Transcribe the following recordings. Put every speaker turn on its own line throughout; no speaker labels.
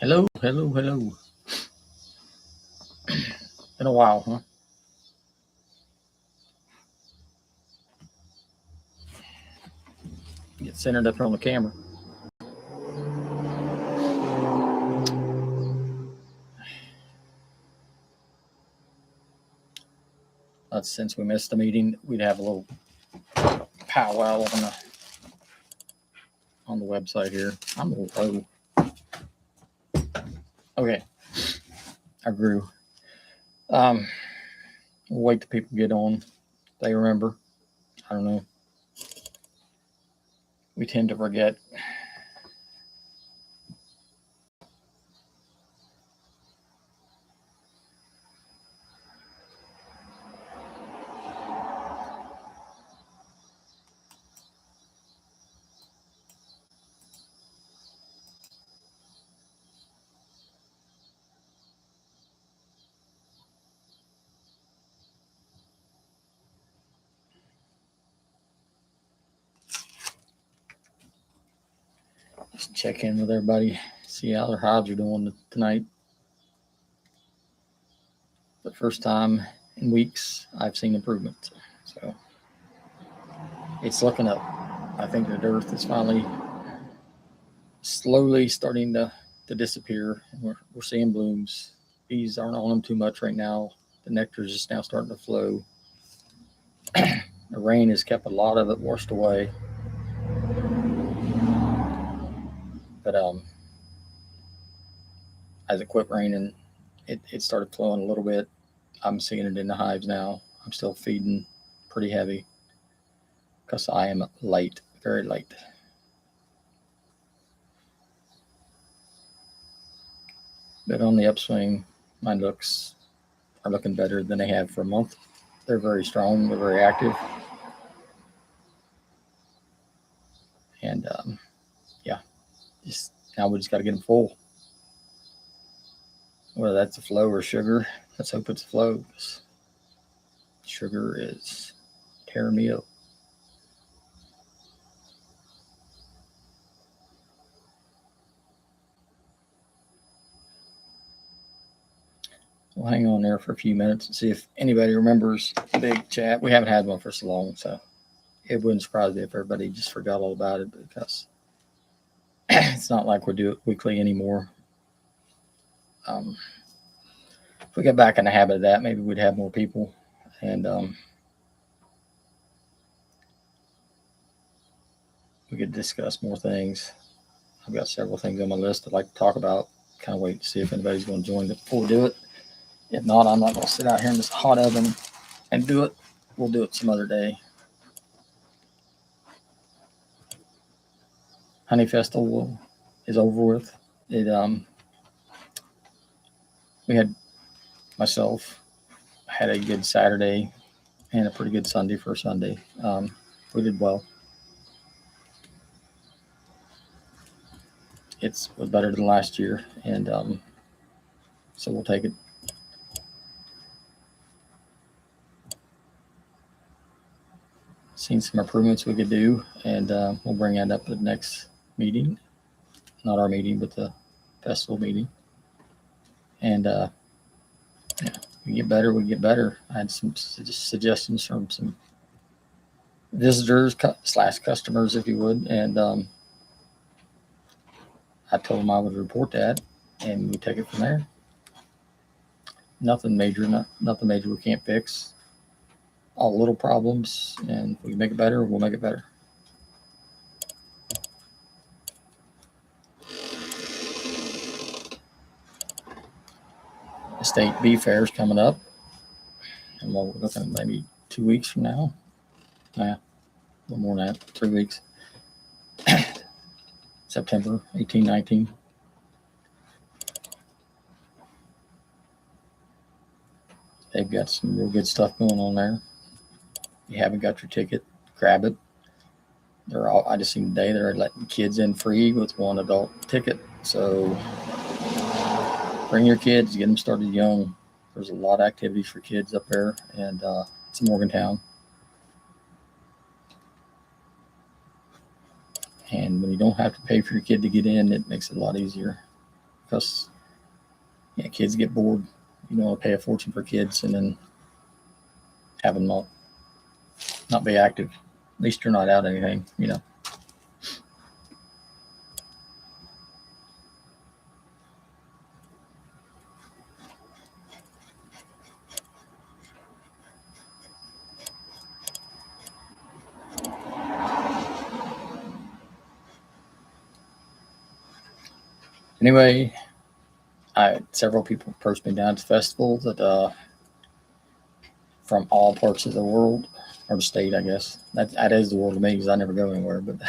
Hello, hello, hello. Been a while, huh? Get centered up here on the camera. Since we missed the meeting, we'd have a little powwow on the website here. I'm a little low. Okay, I grew. We'll wait till people get on. They remember. I don't know. We tend to forget. Just check in with everybody. See how their hives are doing tonight. The first time in weeks I've seen improvement. So it's looking up. I think the dearth is finally slowly starting to disappear. We're seeing blooms. Bees aren't on them too much right now. The nectar is just now starting to flow. The rain has kept a lot of it washed away. But as it quit raining, it started flowing a little bit. I'm seeing it in the hives now. I'm still feeding pretty heavy because I am late, very late. But on the upswing, my looks are looking better than they have for a month. They're very strong. They're very active. And yeah, just now we just got to get them full. Whether that's a flow or sugar, let's hope it's a flow. Sugar is tearing me up. We'll hang on there for a few minutes and see if anybody remembers the big chat. We haven't had one for so long, so it wouldn't surprise me if everybody just forgot all about it because it's not like we do it weekly anymore. If we get back in the habit of that, maybe we'd have more people. And we could discuss more things. I've got several things on my list I'd like to talk about. Kind of wait to see if anybody's going to join before we do it. If not, I'm not going to sit out here in this hot oven and do it. We'll do it some other day. Honey Festival is over with. We had myself had a good Saturday and a pretty good Sunday for Sunday. We did well. It was better than last year, and so we'll take it. Seen some improvements we could do, and we'll bring that up at the next meeting. Not our meeting, but the festival meeting. And yeah, we get better, we get better. I had some suggestions from some visitors / customers, if you would, and I told them I would report that, and we take it from there. Nothing major, nothing major we can't fix. All little problems, and if we make it better, we'll make it better. The state bee fair is coming up, and we're looking at maybe 2 weeks from now. Yeah, a little more than that, 3 weeks. September 18, 19. They've got some real good stuff going on there. If you haven't got your ticket, grab it. I just seen today they're letting kids in free with one adult ticket. So bring your kids, get them started young. There's a lot of activities for kids up there, and it's in Morgantown. And when you don't have to pay for your kid to get in, it makes it a lot easier. because kids get bored. You don't want to pay a fortune for kids and then have them not be active. At least you're not out anything, Anyway, several people approached me down at the festival that from all parts of the world, or the state, I guess. That is the world to me because I never go anywhere. But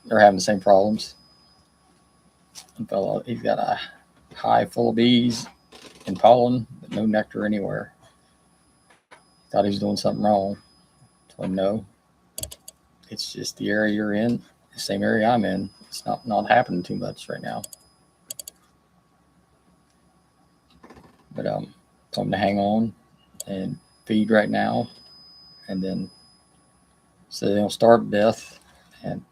they're having the same problems. One fellow, he's got a hive full of bees and pollen, but no nectar anywhere. Thought he was doing something wrong. Told him no. It's just the area you're in, the same area I'm in. It's not happening too much right now. But told him to hang on and feed right now, and then so they don't starve to death, and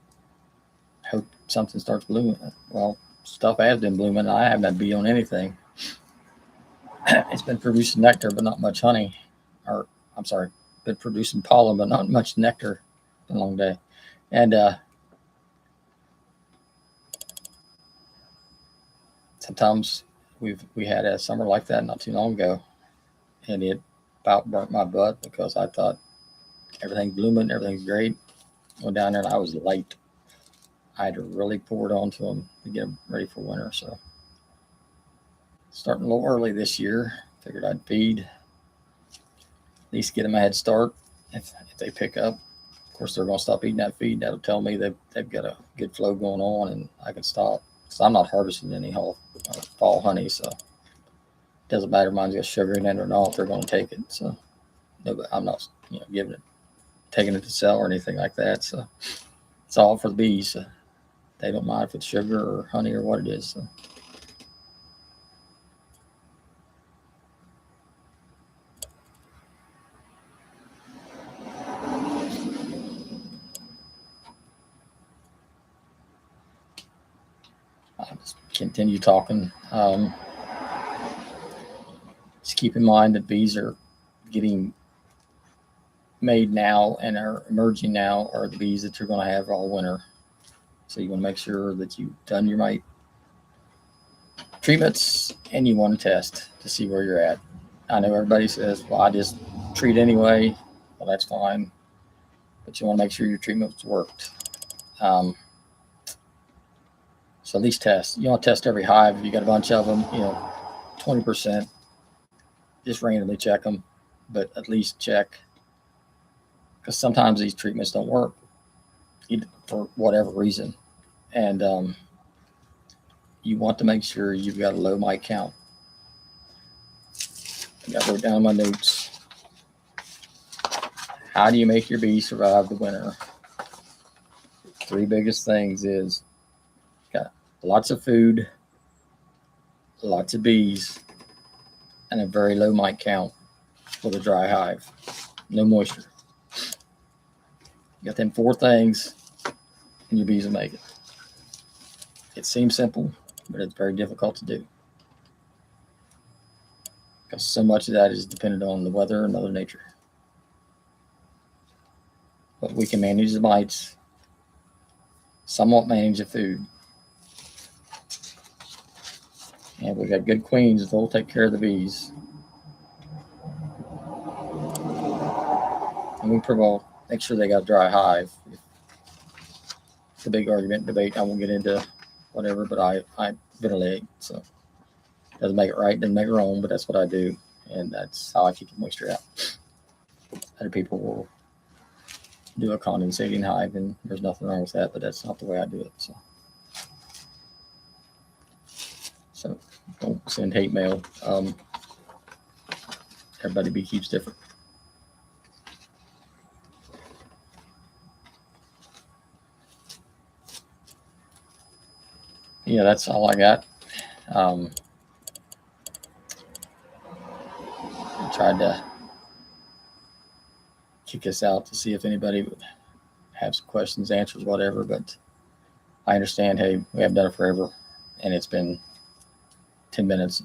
hope something starts blooming. Well, stuff has been blooming. I haven't had a bee on anything. It's been producing nectar, but not much honey. Or I'm sorry, been producing pollen, but not much nectar. It's been a long day, and sometimes we had a summer like that not too long ago, and it about burnt my butt because I thought everything's blooming, everything's great. Went down there and I was late. I had to really pour it onto them to get them ready for winter. So starting a little early this year, figured I'd feed, at least get them a head start. If they pick up, of course they're going to stop eating that feed. That'll tell me they've got a good flow going on, and I can stop. So I'm not harvesting any fall honey, so it doesn't matter if mine's got sugar in it or not. They're going to take it. So I'm not taking it to sell or anything like that. So it's all for the bees. So they don't mind if it's sugar or honey or what it is. So. I'll just continue talking. Just keep in mind that bees are getting made now and are emerging now are the bees that you're going to have all winter. So you want to make sure that you've done your mite treatments and you want to test to see where you're at. I know everybody says, well, I just treat anyway. Well, that's fine. But you want to make sure your treatment's worked. So at least test. You want to test every hive. If you got a bunch of them, 20%. Just randomly check them, but at least check. Because sometimes these treatments don't work for whatever reason. And you want to make sure you've got a low mite count. I wrote down my notes. How do you make your bees survive the winter? Three biggest things is got lots of food, lots of bees, and a very low mite count with a dry hive. No moisture. You got them four things, and your bees will make it. It seems simple, but it's very difficult to do. Because so much of that is dependent on the weather and Mother Nature. But we can manage the mites, somewhat manage the food. And we got good queens that'll take care of the bees. And we make sure they got a dry hive. It's a big argument, debate. I won't get into whatever, but I ventilate. So it doesn't make it right, doesn't make it wrong, but that's what I do. And that's how I keep the moisture out. Other people will do a condensating hive, and there's nothing wrong with that, but that's not the way I do it. So don't send hate mail. Everybody beekeeps different. Yeah, that's all I got. I tried to kick us out to see if anybody would have some questions, answers, whatever, but I understand, hey, we haven't done it forever, and it's been 10 minutes.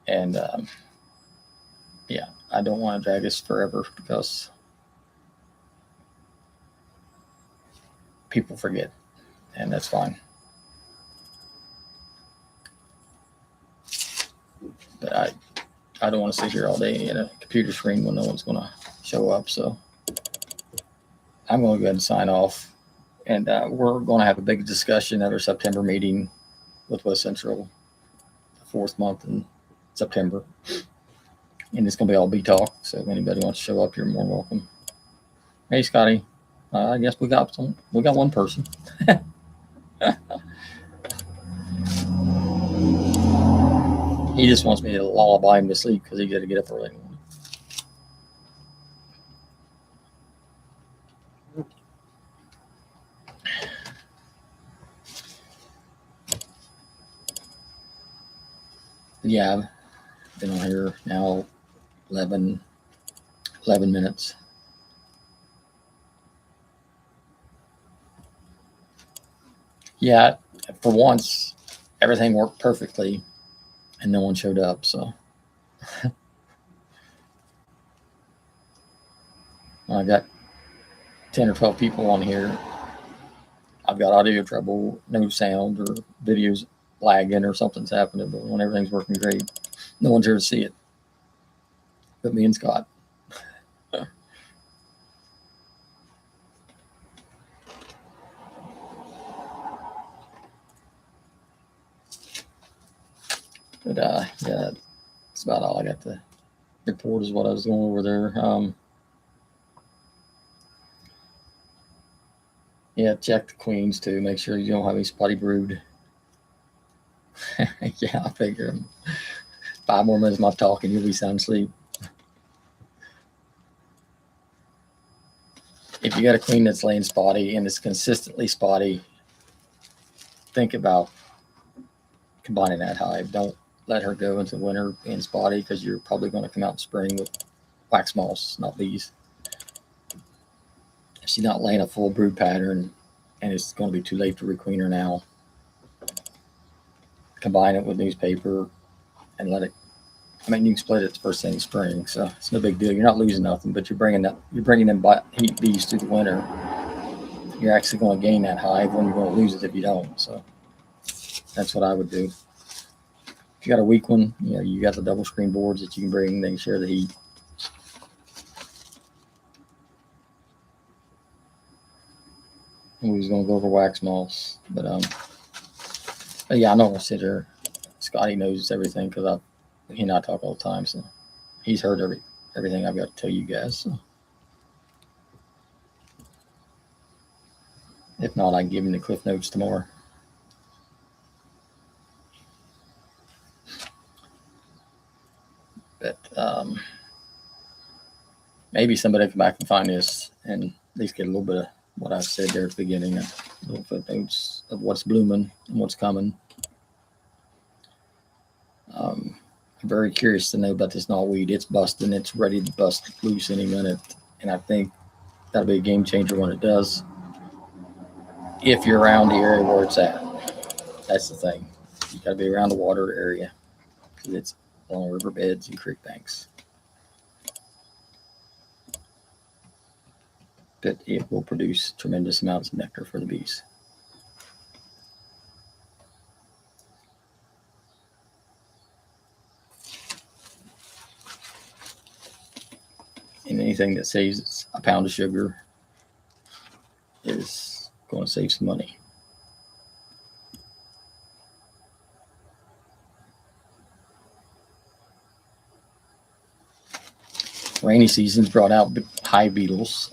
And yeah, I don't want to drag this forever because people forget, and that's fine. But I don't want to sit here all day at a computer screen when no one's going to show up. So I'm going to go ahead and sign off. And we're going to have a big discussion at our September meeting with West Central, the fourth month in September. And it's going to be all bee talk. So if anybody wants to show up, you're more than welcome. Hey, Scotty. I guess we got one person. He just wants me to lullaby him to sleep because he got to get up early in the morning. Yeah, I've been on here now 11 minutes. Yeah, for once, everything worked perfectly and no one showed up. So I got 10 or 12 people on here. I've got audio trouble, no sound, or videos lagging, or something's happening. But when everything's working great, no one's here to see it but me and Scott. But yeah, that's about all I got to report is what I was going over there. Yeah, check the queens too. Make sure you don't have any spotty brood. Yeah, I figure 5 more minutes of my talking, you'll be sound asleep. If you got a queen that's laying spotty and it's consistently spotty, think about combining that hive. Don't let her go into winter being spotty because you're probably going to come out in spring with wax moths, not bees. If she's not laying a full brood pattern and it's going to be too late to requeen her now, combine it with newspaper and let it. I mean, you can split it the first thing in spring, so it's no big deal. You're not losing nothing, but you're bringing them heat bees through the winter. You're actually going to gain that hive when you're going to lose it if you don't. So that's what I would do. If you got a weak one, you got the double screen boards that you can bring. They can share the heat. And we was going to go over wax moths, but yeah, I'm not going to sit here. Scotty knows everything because he and I talk all the time, so he's heard everything I've got to tell you guys. So. If not, I can give him the cliff notes tomorrow. But maybe somebody will come back and find this and at least get a little bit of what I said there at the beginning, little footnotes of what's blooming and what's coming. I'm very curious to know about this knotweed. It's busting. It's ready to bust loose any minute. And I think that'll be a game changer when it does. If you're around the area where it's at. That's the thing. You got to be around the water area because it's along riverbeds and creek banks. But it will produce tremendous amounts of nectar for the bees. And anything that saves a pound of sugar is going to save some money. Rainy seasons brought out hive beetles.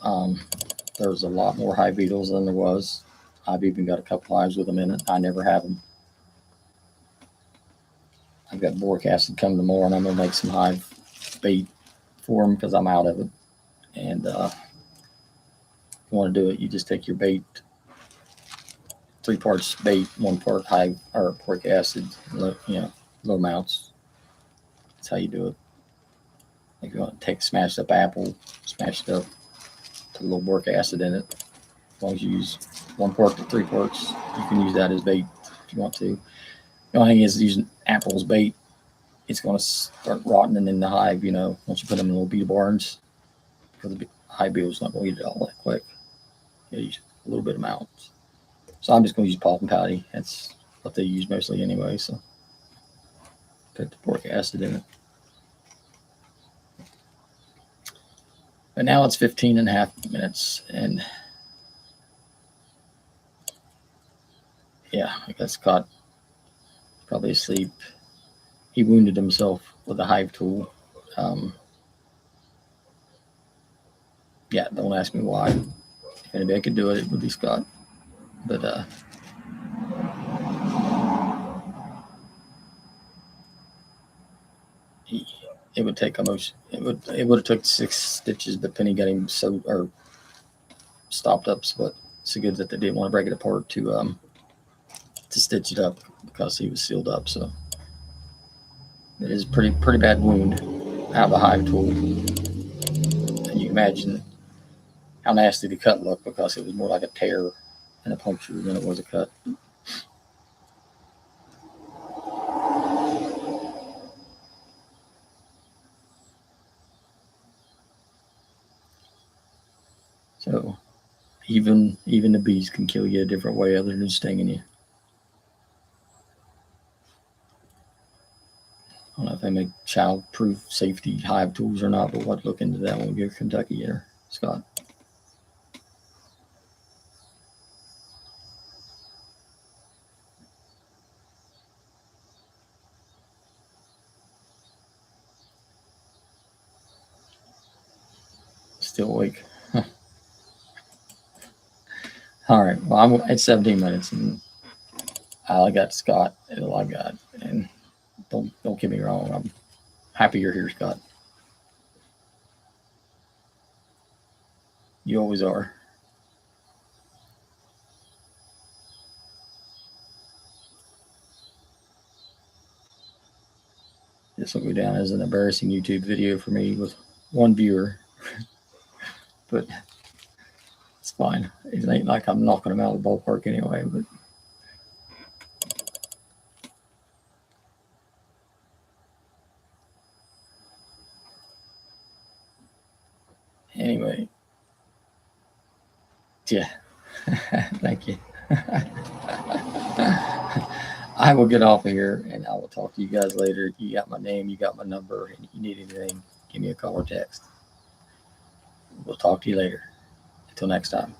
There's a lot more hive beetles than there was. I've even got a couple hives with them in it. I never have them. I've got boric acid coming tomorrow, and I'm going to make some hive bait for them because I'm out of it. And if you want to do it, you just take your bait, 3 parts bait, 1 part hive or boric acid, low amounts. That's how you do it. If you want to take a smashed up apple, smash it up, put a little boric acid in it. As long as you use 1 quart to 3 quarts. You can use that as bait if you want to. The only thing is using apple as bait, it's going to start rotting in the hive, you know, once you put them in little beetle barns, because the hive beetle's not going to eat it all that quick. You use a little bit of amounts. So I'm just going to use popping patty. That's what they use mostly anyway. So put the boric acid in it. But now it's 15.5 minutes, and yeah, I got Scott probably asleep. He wounded himself with a hive tool. Yeah, don't ask me why. If anybody could do it, it would be Scott. But it would take almost it would have took 6 stitches, but Penny got him stopped up, but so good that they didn't want to break it apart to stitch it up because he was sealed up. So it is pretty bad wound out of a hive tool, and you can imagine how nasty the cut looked because it was more like a tear and a puncture than it was a cut. So even the bees can kill you a different way other than stinging you. I don't know if they make child-proof safety hive tools or not, but we'll look into that when we go to Kentucky or Scott. Still awake. All right. Well, it's 17 minutes, and I got Scott. That's all I got. And don't get me wrong. I'm happy you're here, Scott. You always are. This will go down as an embarrassing YouTube video for me with 1 viewer, but it's fine. It ain't like I'm knocking them out of the ballpark anyway. But anyway, yeah. Thank you. I will get off of here, and I will talk to you guys later. You got my name, you got my number, and if you need anything, give me a call or text. We'll talk to you later. Until next time.